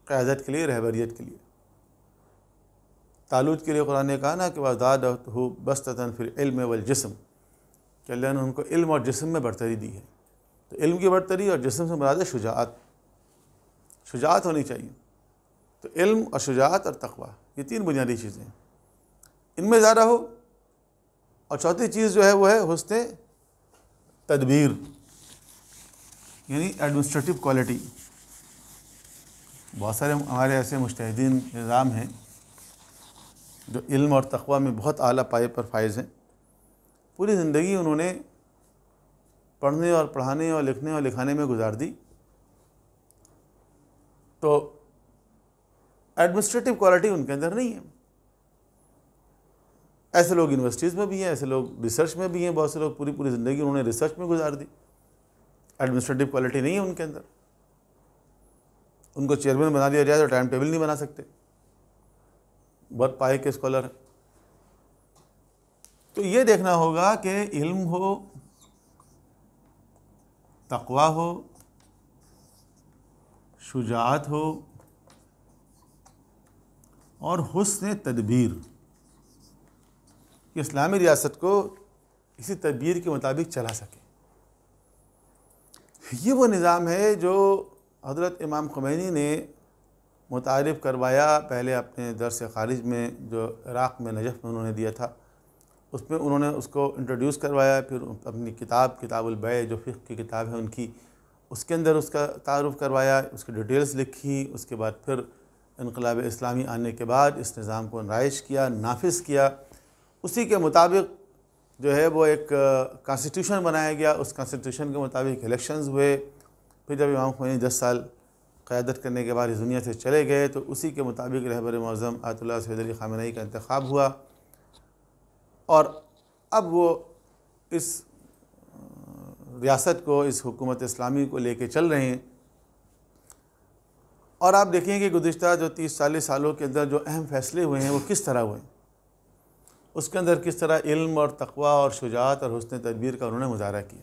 قیادت کے لیے، رہبریت کے لیے. طالوت کے لیے قرآن نے کہا نا کہ وَزَادَهُ بَسْطَةً فِي الْعِلْمِ وَالْجِسْمِ، کہ اللہ نے ان کو علم اور جسم میں برتری دی ہے. تو علم کی برتری اور جسم سے مراد ہے شجاعت. شجاعت ہونی چاہیے. تو علم اور شجاعت اور تقوی یہ تین بنیادی چیزیں ہیں، ان میں زیادہ ہو. اور چوتھی چیز جو ہے وہ ہے حسن تدبیر، یعنی ایڈمنسٹریٹو کوالٹی. بہت سارے ہمارے ایسے مجتہدین نظام ہیں جو علم اور تقوی میں بہت اعلیٰ پائے پر فائز ہیں. پوری زندگی انہوں نے پڑھنے اور پڑھانے اور لکھنے اور لکھانے میں گزار دی. تو ایڈمنسٹریٹو کوالٹی ان کے اندر نہیں ہے. ایسے لوگ یونیورسٹیز میں بھی ہیں، ایسے لوگ ریسرچ میں بھی ہیں. بہت سے لوگ پوری زندگی انہوں نے ریسرچ میں گزار دی، ایڈمنسٹریٹو کوالٹی نہیں ہے ان کے اندر. ان کو چیئرمین بنا دیا جائے تو ٹائم ٹیبل نہیں بنا سکتے، بہت پائے کے اسکالر ہیں. تو یہ دیکھنا ہوگا کہ علم ہو، تقوی ہو، شجاعت ہو اور حسن تدبیر، کہ اسلامی ریاست کو اسی تدبیر کے مطابق چلا سکے. یہ وہ نظام ہے جو حضرت امام خمینی نے متعارف کروایا پہلے اپنے درس خارج میں جو عراق میں نجف میں انہوں نے دیا تھا، اس میں انہوں نے اس کو انٹروڈیوس کروایا، پھر اپنی کتاب البیع جو فقہ کی کتاب ہے ان کی، اس کے اندر اس کا تعارف کروایا، اس کی ڈیٹیلز لکھی، اس کے بعد پھر انقلاب اسلامی آنے کے بعد اس نظام کو رائج کیا، نافذ کیا، اسی کے مطابق جو ہے وہ ایک کانسٹیٹیوشن بنایا گیا، اس کانسٹیٹیوشن کے مطابق الیکشنز ہوئے، پھر جب امام خمینی 10 سال قیادت کرنے کے بعد اس دنیا سے چلے گئے تو اسی کے مطابق رہبر معظم آیت اللہ سید علی خامنہئی کا انتخاب ہوا، اور اب وہ اس ریاست کو، اس حکومت اسلامی کو لے کے چل رہے ہیں۔ اور آپ دیکھیں کہ گزشتہ جو 30-40 سالوں کے اندر جو اہم فیصلے ہوئے ہیں وہ کس طرح ہوئے ہیں، اس کے اندر کس طرح علم اور تقوی اور شجاعت اور حسن تدبیر کا انہوں نے مظاہرہ کیا،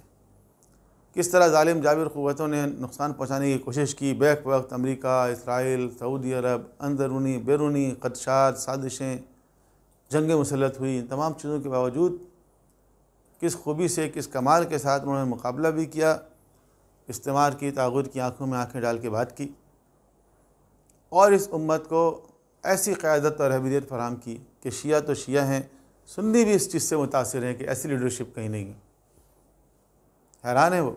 کس طرح ظالم جابر قوتوں نے نقصان پہنچانے کی کوشش کی، بیک وقت امریکہ، اسرائیل، سعودی عرب، اندرونی بیرونی خدشات، سازشیں، جنگ مسلط ہوئی، ان تمام چیزوں کے باوجود کس خوبی سے، کس کمال کے ساتھ انہوں نے مقابلہ بھی کیا، استعمار کی، طاغوت کی آنکھوں میں آنکھیں ڈال کے بات کی، اور اس امت کو ایسی قیادت اور رہبریت فراہم کی کہ شیعہ تو شیعہ ہیں، سنی بھی اس چیز سے متاثر ہیں کہ ایسی لیڈرشپ کہیں نہیں ہے۔ حیران ہے وہ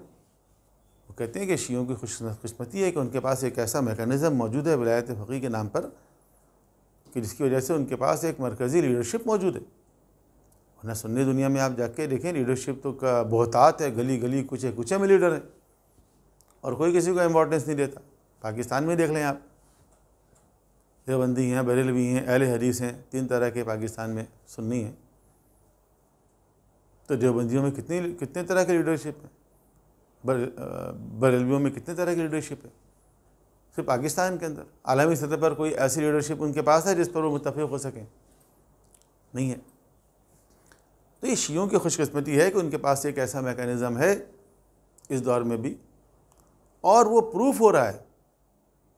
کہتے ہیں کہ شیعوں کی خوش قسمتی ہے کہ ان کے پاس ایک ایسا میکانزم موجود ہے ولایت فقیہ کے نام پر کہ جس کی وجہ سے ان کے پاس ایک مرکزی لیڈرشپ موجود ہے، ورنہ سنی دنیا میں آپ جا کے دیکھیں لیڈرشپ تو کا بہتات ہے، گلی گلی کوچے کوچے میں لیڈر ہیں اور کوئی کسی کو امپورٹنس نہیں دیتا۔ پاکستان میں دیکھ لیں آپ، دیوبندی ہیں، بریلوی ہیں، اہل حدیث ہیں، 3 طرح کے پاکستان میں سنی ہیں، تو دیوبندیوں میں کتنے طرح کی لیڈرشپ ہے، بریلویوں میں کتنے طرح کی لیڈرشپ ہے، صرف پاکستان کے اندر۔ عالمی سطح پر کوئی ایسی لیڈرشپ ان کے پاس ہے جس پر وہ متفق ہو سکیں؟ نہیں ہے۔ تو یہ شیعوں کی خوش قسمتی ہے کہ ان کے پاس ایک ایسا میکانزم ہے اس دور میں بھی، اور وہ پروف ہو رہا ہے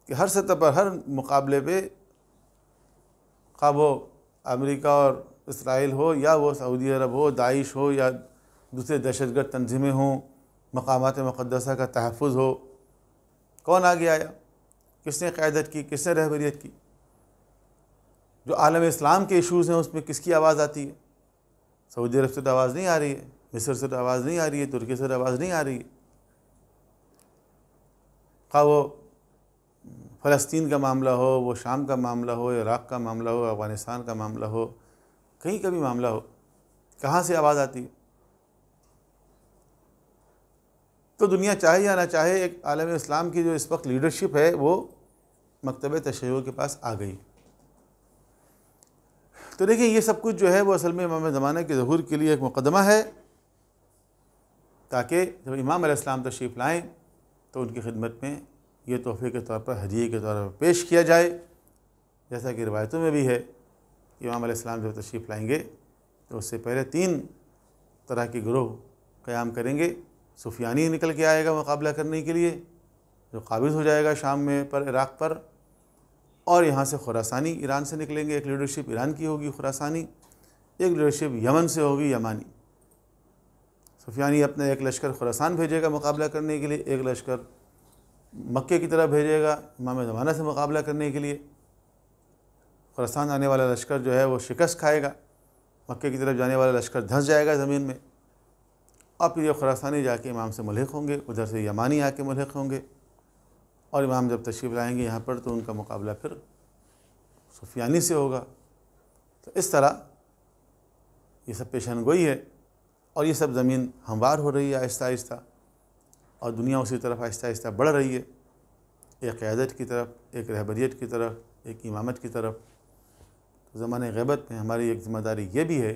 کہ ہر سطح پر، ہر مقابلے پہ، خواہ وہ امریکہ اور اسرائیل ہو، یا وہ سعودی عرب ہو، داعش ہو، یا دوسرے دہشت گرد تنظیمیں ہوں، مقامات مقدسہ کا تحفظ ہو، کون آگے آیا، کس نے قیادت کی، کس نے رہبریت کی؟ جو عالم اسلام کے ایشوز ہیں اس میں کس کی آواز آتی ہے؟ سعودی عرب سے تو آواز نہیں آ رہی ہے، مصر سے تو آواز نہیں آ رہی ہے، ترکی سے تو آواز نہیں آ رہی ہے، خواہ وہ فلسطین کا معاملہ ہو، وہ شام کا معاملہ ہو، عراق کا معاملہ ہو، افغانستان کا معاملہ ہو، کہیں کا بھی معاملہ ہو، کہاں سے آواز آتی ہے؟ تو دنیا چاہے یا نہ چاہے ایک عالم اسلام کی جو اس وقت لیڈرشپ ہے وہ مکتب تشیع کے پاس آ گئی۔ تو دیکھیں یہ سب کچھ جو ہے وہ اصل میں امام زمانہ کے ظہور کے لیے ایک مقدمہ ہے، تاکہ جب امام علیہ السلام تشریف لائیں تو ان کی خدمت میں یہ تحفے کے طور پر، ہدیے کے طور پر پیش کیا جائے، جیسا کہ روایتوں میں بھی ہے کہ امام علیہ السلام جب تشریف لائیں گے تو اس سے پہلے 3 طرح کے گروہ قیام کریں گے۔ سفیانی نکل کے آئے گا مقابلہ کرنے کے لیے، جو قابض ہو جائے گا شام میں پر، عراق پر، اور یہاں سے خراسانی، ایران سے نکلیں گے، ایک لیڈرشپ ایران کی ہوگی خراسانی، ایک لیڈرشپ یمن سے ہوگی یمانی۔ سفیانی اپنا ایک لشکر خراسان بھیجے گا مقابلہ کرنے کے لیے، ایک لشکر مکے کی طرف بھیجے گا امام زمانہ سے مقابلہ کرنے کے لیے۔ خراسان آنے والا لشکر جو ہے وہ شکست کھائے گا، مکے کی طرف جانے والا لشکر دھنس جائے گا زمین میں، اور پھر یہ خراسانی جا کے امام سے ملحق ہوں گے، ادھر سے یمانی آ کے ملحق ہوں گے، اور امام جب تشریف لائیں گے یہاں پر تو ان کا مقابلہ پھر سفیانی سے ہوگا۔ تو اس طرح یہ سب پیشن گوئی ہے، اور یہ سب زمین ہموار ہو رہی ہے آہستہ آہستہ، اور دنیا اسی طرف آہستہ آہستہ بڑھ رہی ہے، ایک قیادت کی طرف، ایک رہبریت کی طرف، ایک امامت کی طرف۔ تو زمانہ غیبت میں ہماری ایک ذمہ داری یہ بھی ہے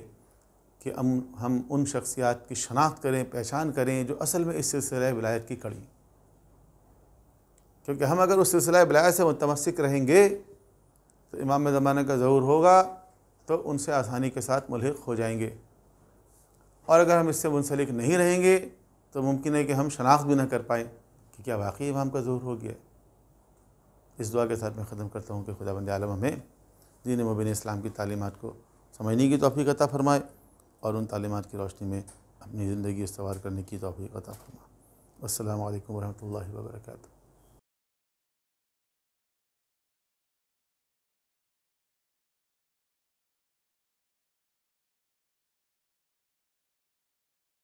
کہ ہم ان شخصیات کی شناخت کریں، پہچان کریں جو اصل میں اس سلسلہ ولایت کی کڑی، کیونکہ ہم اگر اس سلسلہ ولایت سے متمسک رہیں گے تو امام زمانہ کا ظہور ہوگا تو ان سے آسانی کے ساتھ ملحق ہو جائیں گے، اور اگر ہم اس سے منسلک نہیں رہیں گے تو ممکن ہے کہ ہم شناخت بھی نہ کر پائیں کہ کیا واقعی امام کا ظہور ہو گیا ہے۔ اس دعا کے ساتھ میں ختم کرتا ہوں کہ خداوند عالم ہمیں دین مبین اسلام کی تعلیمات کو سمجھنے کی توفیق عطا فرمائے، اور ان تعلیمات کی روشنی میں اپنی زندگی استوار کرنے کی توفیق عطا فرمائے۔ السلام علیکم ورحمۃ اللہ وبرکاتہ۔